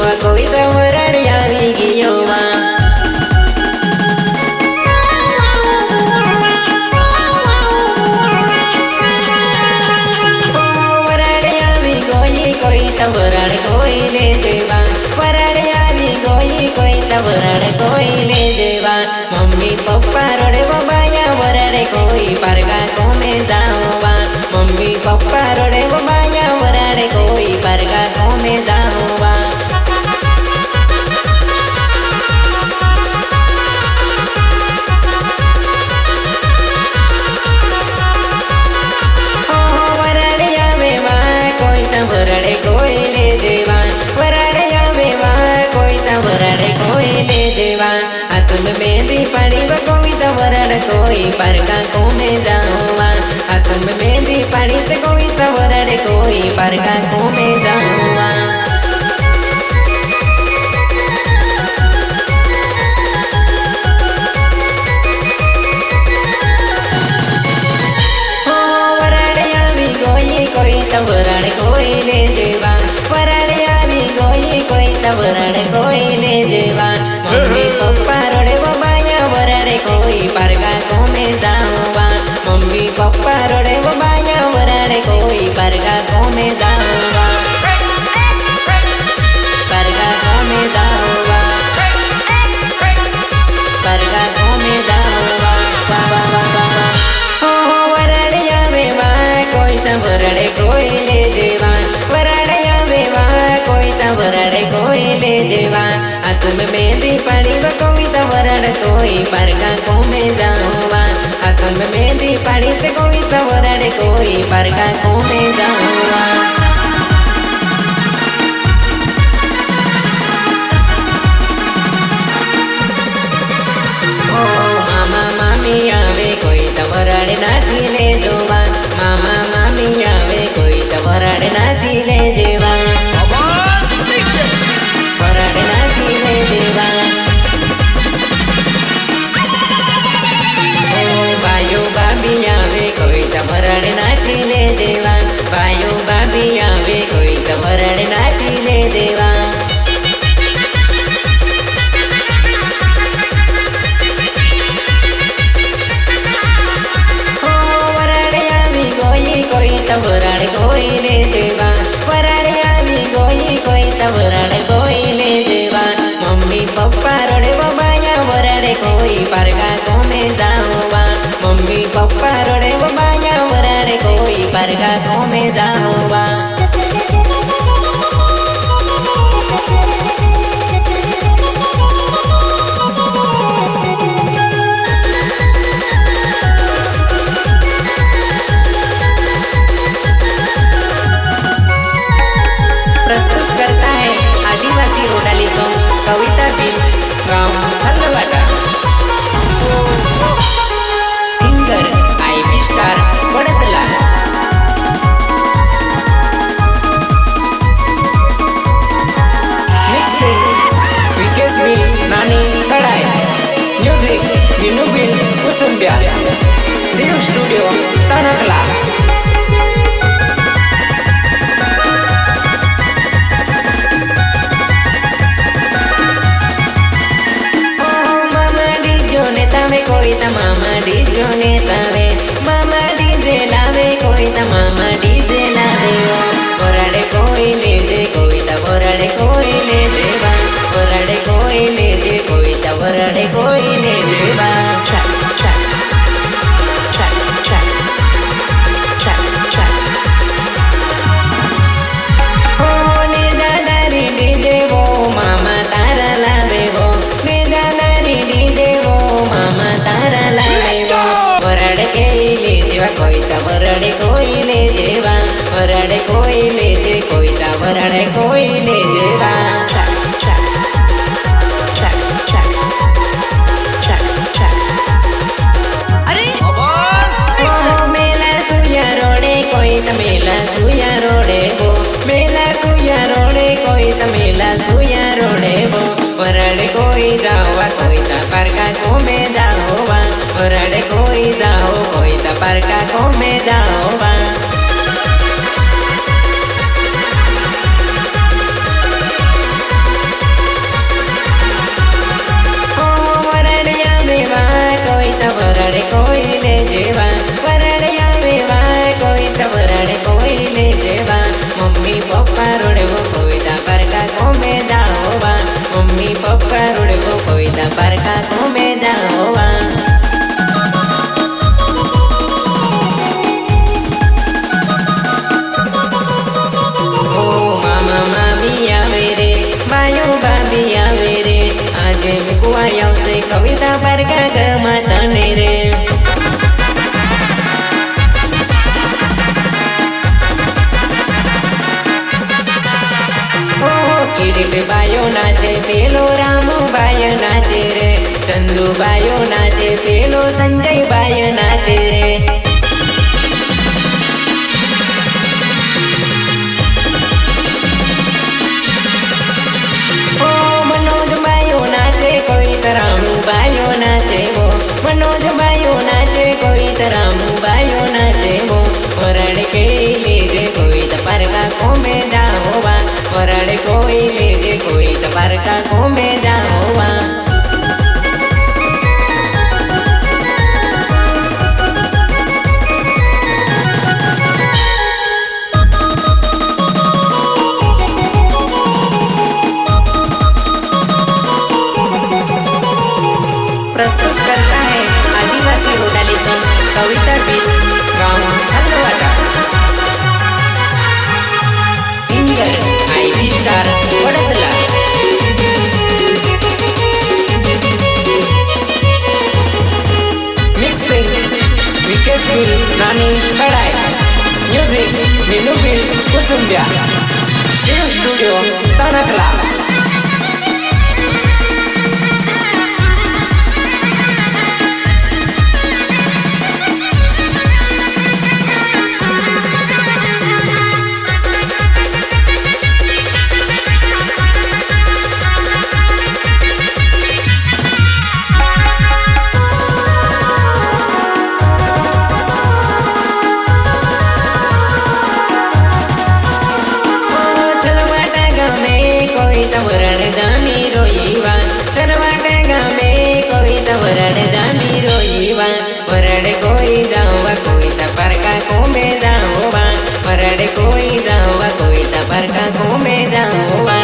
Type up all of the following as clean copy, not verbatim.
માં કોઈ તો વરાડ આવી ગયો માં વરાડ આવી ગઈ કોઈ તો વરાડ કોઈ લે દેવા વરાડ આવી ગઈ કોઈ તો વરાડ કોઈ લે દેવા મમ્મી પપ્પા રોડે બબાયા વરાડ કોઈ પરગા કોમે જાવા મમ્મી પપ્પા રોડે બબાયા વરાડ કોઈ પરગા કોમે જાવા વરાડે કોઈ લે દેવા વરાડે આવે માં કોઈ તા વરાડે કોઈ લે દેવા આ તુમ મેંદી પાડી કોઈ તા વરાડ કોઈ પરગા કોમે જાવા આ તુમ મેંદી પાડી તે કોઈ તા વરાડે કોઈ પરગા કોમે જાવા વરાડ કોઈ લે દેવા વરાડ આવી ગઈ કોઈ તો વરાડ કોઈ લે દેવા મમ્મી પપ્પા રોડે બબાયા વરાડ કોઈ પરગા કોમે જાવા મમ્મી પપ્પા રોડે બબાયા વરાડ કોઈ પરગા કોમે જાવા પરગા કોમે જાવા પરગા કોમે જાવા વરાડ આવે માં કોઈ તો વરાડ કોઈ લે દેવા વરાડ આવે માં કોઈ તો વરાડ કોઈ લે દેવા આ તુમ મેંદી પાડી કોઈ તો વરાડ કોઈ પરગા કોમે જાવા આ તુમ મેંદી પાડી તે કોઈ તો વરાડ કોઈ પરગા કોમે જાવા કોઈ તો વરાડ નાચી લે જોવા મામા મામી આવે કોઈ તો વરાડ નાચી લે જેવા વરાડ નાચી લે દેવા ભાઈઓ બાબી આવે કોઈ તો વરાડ નાચી લે દેવા ભાઈઓ બાબી આવે કોઈ તો વરાડ નાચી લે દેવા વરાડ કોઈ લે દેવા વરાડ આવી ગઈ કોઈ તો વરાડ કોઈ લે દેવા મમ્મી પપ્પા રોડે બબાયા વરાડ કોઈ પરગા કોમે જાવા મમ્મી પપ્પા રોડે બબાયા વરાડ કોઈ પરગા કોમે જાવા प्रस्तुत करता है आदिवासी रोडाली सॉन्ग कविता बिल गाँव हल्लवाटा सिंगर आईवी स्टार बड़दला मिक्सिंग विकेश बिल नानी कड़ाई म्यूजिक विनु बिल कुसुम्बिया शिव स्टूडियो तनकला કોઈ તા મામા ડીજો ને તાવે મામા ડીજે લાવે કોઈ તા મામા ડીજે લાવે વરાડે કોઈ લે દે કોઈ તા વરાડે કોઈ લે દેવા વરાડે કોઈ લે દે કોઈ તા વરાડે કોઈ લે દેવા મામા તારા લાવે વો ને દાદારી ડીજે વો મામા તારા લાવે વો વરાડ કે લે દેવા કોઈ તા વરાડ કોઈ લે દેવા વરાડ કોઈ લે દે કોઈ તા વરાડ કોઈ લે દેવા बायो नाचे पेलो संजय बाय नाचे रे। ओ मनोज बायो नाचे कोई रामू बायो नाचे वो, मनोज बायो नाचे कोई रामू बायो नाचे वो। वरड़ के लीजे कोई पर का को में जाओवा, वरड़ कोई लीजे कोई पर का को में जाओवा। प्रस्तुत करता है आदिवासी रोडाली सॉन्ग कविता बीट गाँव हलवाटा। सिंगर आईवी स्टार वडोदरा। मिक्सिंग विकेश बिल रानी कड़ाई। म्यूजिक मीनू बिल कुसुम्बिया। शिव स्टूडियो तणकला। वरड़ कोई जावा कोई पर का को में जाओवा, वरड़ कोई जावा कोई पर का को में जाओवा।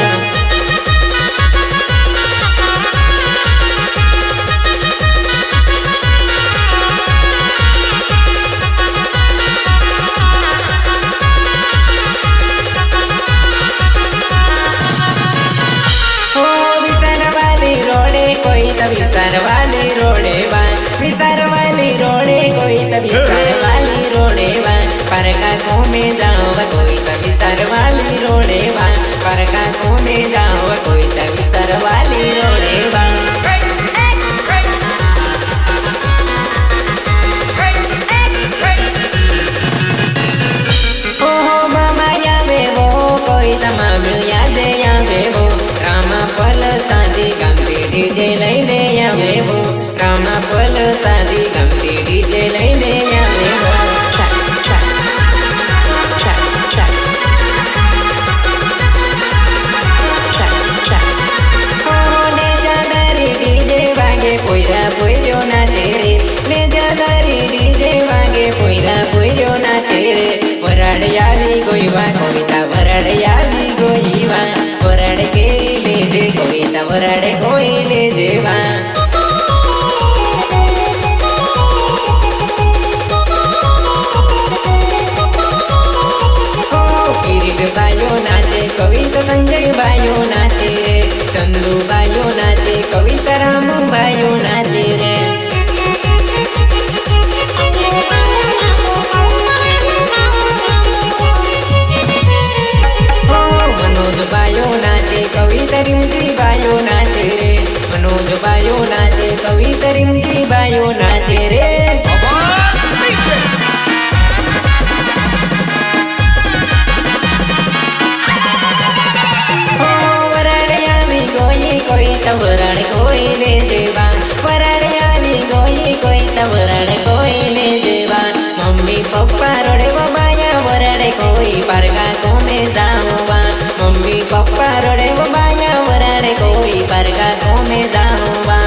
विसार वाली रोडे बा, विसार वाली रोडे कोई विसार वाली रोडे बा। पर का को में जाओ कोई विसार वाली रोडे बा, पर का को में जाओ कोई विसार वाली रोडे बा। ओहो मामा यावे वो कोई तमाम याद यावे वो। रामा पल शादी गमती डीजे लैने यावे वो, रामा पल शादी गमती डीजे लैने यावे वो। ने जादारी डीजे वागे पोयरा पोयो नाचे रे, ने जादारी डीजे वागे पोयरा पोयो नाचे रे। वरड़ यावी गोईवा कोईता वरड़ यावी गोईवा, वरड़ के ले दे कोईता वरड़ कोई ले देवा। बायो नाचे कविता संजय बायो नाचे रे, चंदू बायो नाचे कविता रामू बायो नाचे रे। मनोज बायो नाचे कविता रिमजी बायो नाचे रे, मनोज बायो नाचे कविता रिमजी बायो नाचे रे। वरड़ कोई ले देवा, वरड़ यानी कोई वरड़ कोई ले देवा। मम्मी पप्पा रोड़े वो बाया वरड़ कोई पर का को में जाओवा, मम्मी पप्पा रोड़े वो बाया वरड़ कोई पर का को में जाओवा।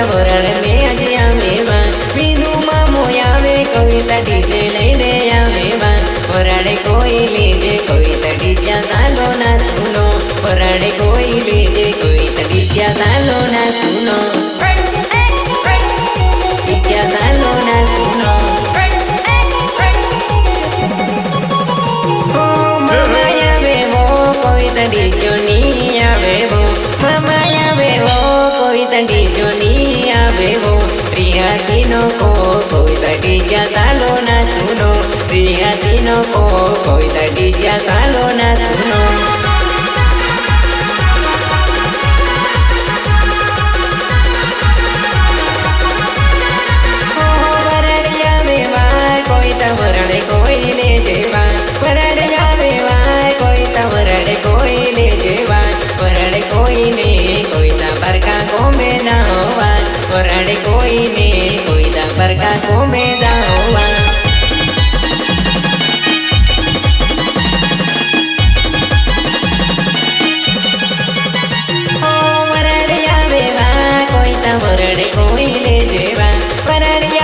वरड़ में अजिया मेवा, मीनू मामो यावे कविता डीजे लैने यावे बा। वरड़ कोई लीजे कोई डीजा सालो ना सुनो, वरड़ कोई लीजे कोई डीजा सालो ना सुनो, डीजा सालो ना सुनो। ओ मामा यावे वो कोई डीजो नी आवे वो, मामा यावे वो कोई डीजो नी आवे वो। प्रिया तीनों को कोई डीजा सालो ना सुनो रिया तीनो को कोई ता डीजा सालो ना सुनो वरड़े कोई ले जेवा वरड़े आवेवा कोई ता वरड़े कोई ले जेवा वरड़े कोई ने कोई ता बरका को में ना होवा वरड़े कोई ने कोई ता बरका को में ना होवा ओ वरड़े आवेवा कोई ता वरड़े कोई ले जेवा वरड़े